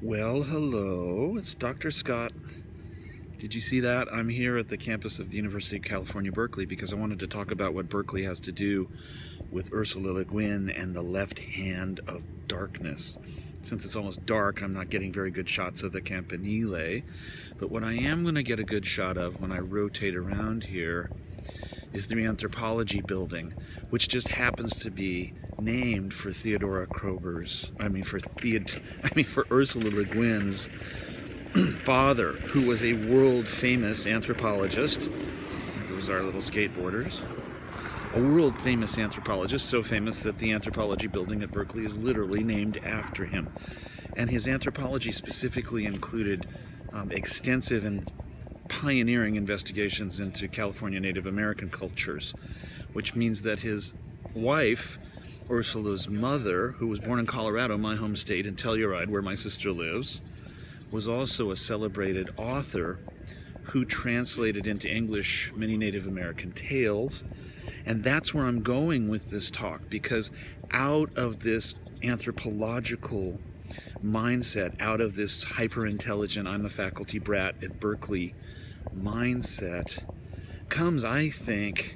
Well, hello, it's Dr. Scott. Did you see that? I'm here at the campus of the University of California, Berkeley, because I wanted to talk about what Berkeley has to do with Ursula LeGuin and the left hand of darkness. Since it's almost dark, I'm not getting very good shots of the campanile, but what I am going to get a good shot of when I rotate around here is the anthropology building, which just happens to be named for for Ursula Le Guin's father, who was a world famous anthropologist. Those are little skateboarders. A world famous anthropologist, so famous that the anthropology building at Berkeley is literally named after him. And his anthropology specifically included extensive and pioneering investigations into California Native American cultures, which means that his wife, Ursula's mother, who was born in Colorado, my home state, in Telluride, where my sister lives, was also a celebrated author who translated into English many Native American tales. And that's where I'm going with this talk, because out of this anthropological mindset, out of this hyper-intelligent, I'm a faculty brat at Berkeley mindset, comes, I think,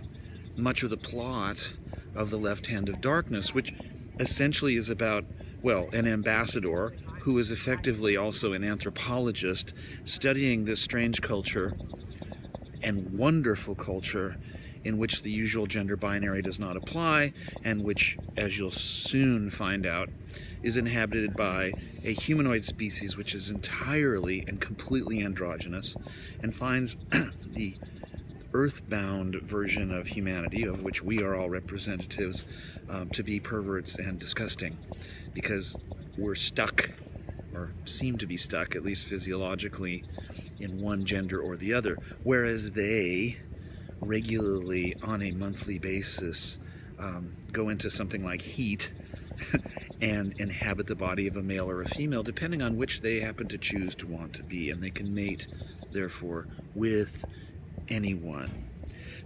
much of the plot of The Left Hand of Darkness, which essentially is about, well, an ambassador who is effectively also an anthropologist studying this strange culture and wonderful culture in which the usual gender binary does not apply, and which, as you'll soon find out, is inhabited by a humanoid species which is entirely and completely androgynous, and finds the earthbound version of humanity, of which we are all representatives, to be perverts and disgusting, because we're stuck, or seem to be stuck, at least physiologically, in one gender or the other, whereas they regularly, on a monthly basis, go into something like heat and inhabit the body of a male or a female, depending on which they happen to choose to want to be, and they can mate, therefore, with anyone.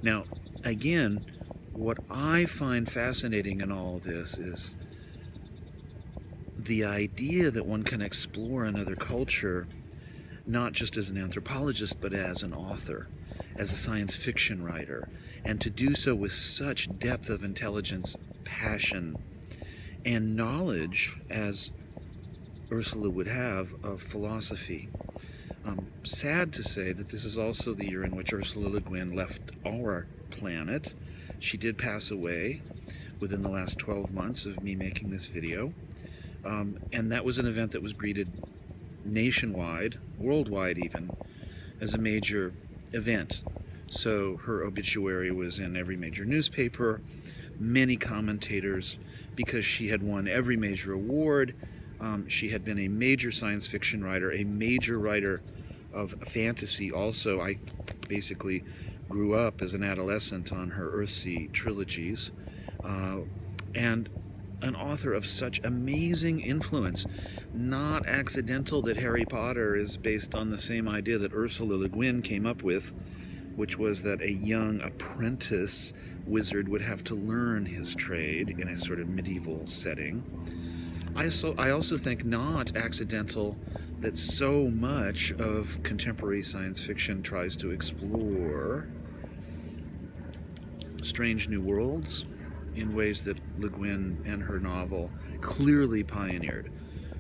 Now, again, what I find fascinating in all this is the idea that one can explore another culture not just as an anthropologist, but as an author, as a science fiction writer, and to do so with such depth of intelligence, passion, and knowledge as Ursula would have of philosophy. Sad to say that this is also the year in which Ursula Le Guin left our planet. She did pass away within the last 12 months of me making this video, and that was an event that was greeted nationwide, worldwide even, as a major event. So her obituary was in every major newspaper, many commentators, because she had won every major award. She had been a major science fiction writer, a major writer of fantasy also. I basically grew up as an adolescent on her Earthsea trilogies, and an author of such amazing influence. Not accidental that Harry Potter is based on the same idea that Ursula Le Guin came up with, which was that a young apprentice wizard would have to learn his trade in a sort of medieval setting. I also think not accidental that so much of contemporary science fiction tries to explore strange new worlds in ways that Le Guin and her novel clearly pioneered.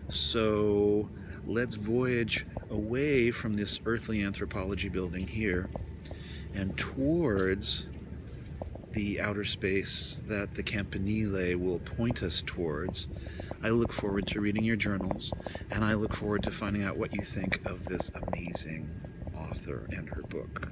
So let's voyage away from this earthly anthropology building here and towards the outer space that the campanile will point us towards. I look forward to reading your journals, and I look forward to finding out what you think of this amazing author and her book.